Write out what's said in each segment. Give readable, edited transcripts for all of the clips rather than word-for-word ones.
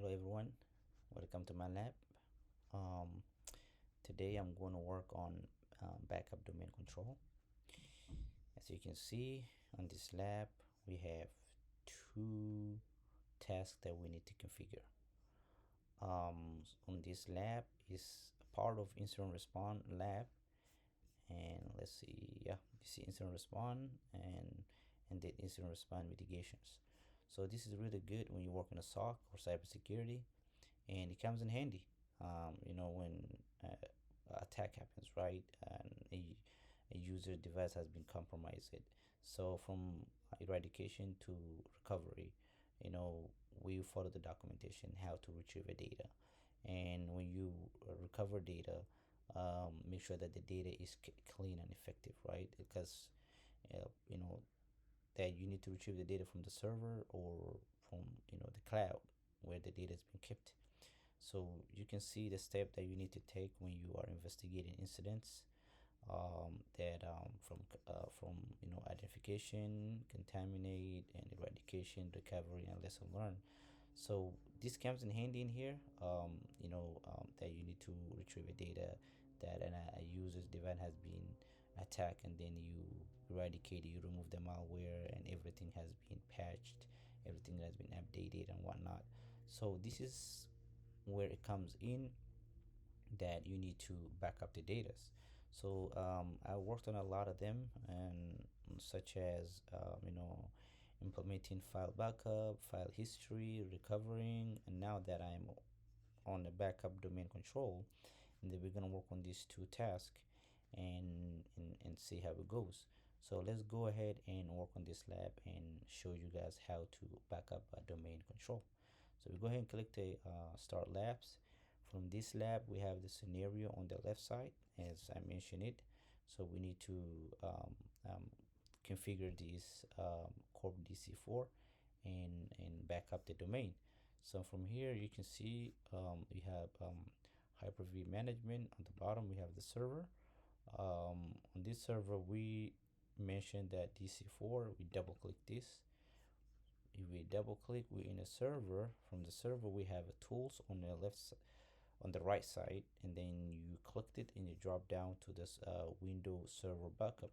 Hello everyone, welcome to my lab. Um, Today I'm going to work on backup domain control. As you can see on this lab, we have two tasks that we need to configure. On this lab is part of incident response lab, and let's see, yeah, you see incident response and the incident response mitigations. So this is really good when you work in a SOC or cybersecurity, and it comes in handy. When attack happens, right, and a user device has been compromised. So from eradication to recovery, you know, we follow the documentation how to retrieve the data, and when you recover data, make sure that the data is clean and effective, right? Because you know that you need to retrieve the data from the server or from the cloud where the data has been kept. So you can see the step that you need to take when you are investigating incidents, that from identification, contaminate, and eradication, recovery, and lesson learned. So this comes in handy in here. That you need to retrieve a data that a user's device has been attacked, and then you eradicate it, you remove the malware, and everything has been patched, everything has been updated and whatnot. So this is where it comes in, that you need to back up the data. So I worked on a lot of them, and such as implementing file backup, file history, recovering, and now that I'm on the backup domain control, and then we're gonna work on these two tasks and see how it goes. So let's go ahead and work on this lab and show you guys how to back up a domain control. So we go ahead and click the start labs. From this lab, we have the scenario on the left side, as I mentioned it. So we need to um, configure this corp DC4 and back up the domain. So from here, you can see we have Hyper-V management. On the bottom, we have the server. On this server, we mentioned that DC4, we double click this. If we double click, we're in a server. From the server, we have a tools on the on the right side, and then you clicked it and you drop down to this Windows Server Backup.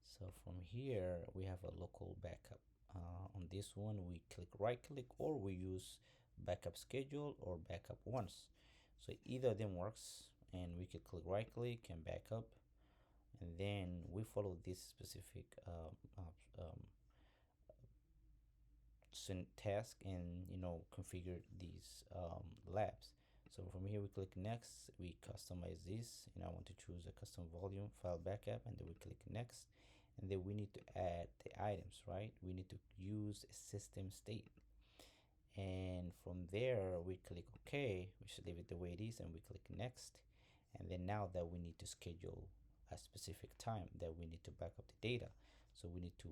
So from here, we have a local backup. On this one, we click right click, or we use backup schedule or backup once. So either of them works, and we can click right click and backup, and then we follow this specific task, and configure these labs. So from here, we click next, we customize this, and I want to choose a custom volume file backup, and then we click next, and then we need to add the items, right? We need to use a system state, and from there we click OK. We should leave it the way it is, and we click next. And then now that we need to schedule a specific time that we need to back up the data, so we need to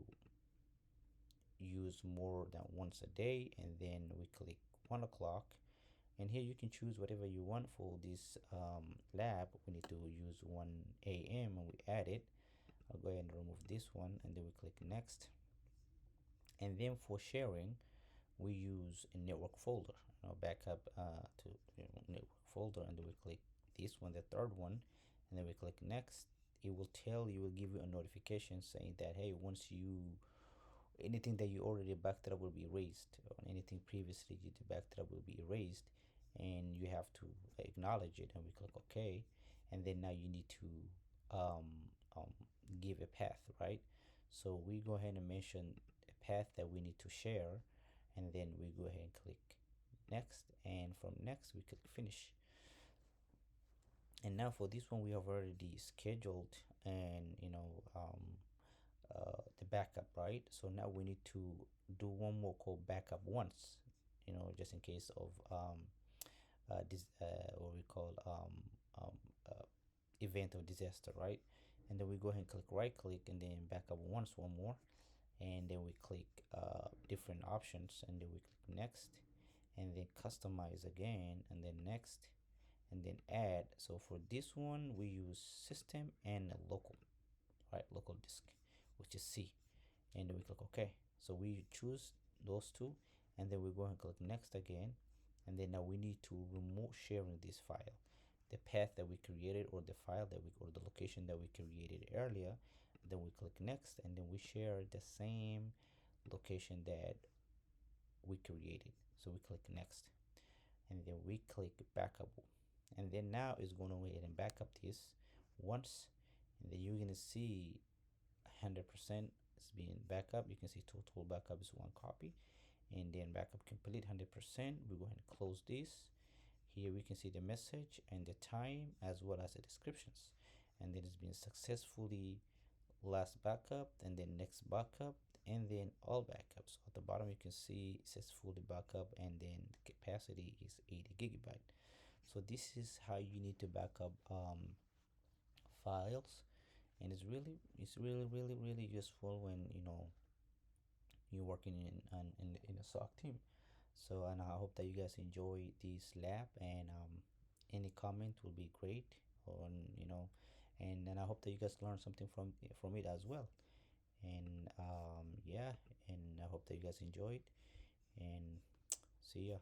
use more than once a day, and then we click 1 o'clock, and here you can choose whatever you want for this lab. We need to use 1 a.m. and we add it. I'll go ahead and remove this one, and then we click next. And then for sharing, we use a network folder, backup to network folder, and then we click this one, the third one, and then we click next. It will give you a notification saying that, hey, once you anything that you already backed up will be erased, or anything previously you backed up will be erased, and you have to acknowledge it, and we click OK. And then now you need to um, um, give a path, right? So we go ahead and mention a path that we need to share, and then we go ahead and click next, and from next we click finish. And now for this one, we have already scheduled, and the backup, right? So now we need to do one more called backup once, just in case of this what we call um, uh, event of disaster, right? And then we go ahead and click right click, and then backup once, one more, and then we click different options, and then we click next, and then customize again, and then next, and then add. So for this one, we use system and local, right? Local disk, which is C, and then we click OK. So we choose those two, and then we go and click next again. And then now we need to remove sharing this file, the path that we created, or the file that we, or the location that we created earlier. Then we click next, and then we share the same location that we created. So we click next, and then we click backup, and then now it's going to go ahead and back up this once, and then you're going to see 100% is being backup. You can see total backup is 1 copy, and then backup complete 100%. We go ahead and close this. Here we can see the message and the time as well as the descriptions, and then it's been successfully last backup, and then next backup, and then all backups. At the bottom you can see it says fully backup, and then the capacity is 80 gigabyte. So this is how you need to backup files, and it's really useful when you're working in a SOC team. So, and I hope that you guys enjoy this lab, and any comment will be great on, and then I hope that you guys learn something from it as well. And yeah, and I hope that you guys enjoyed, and see ya.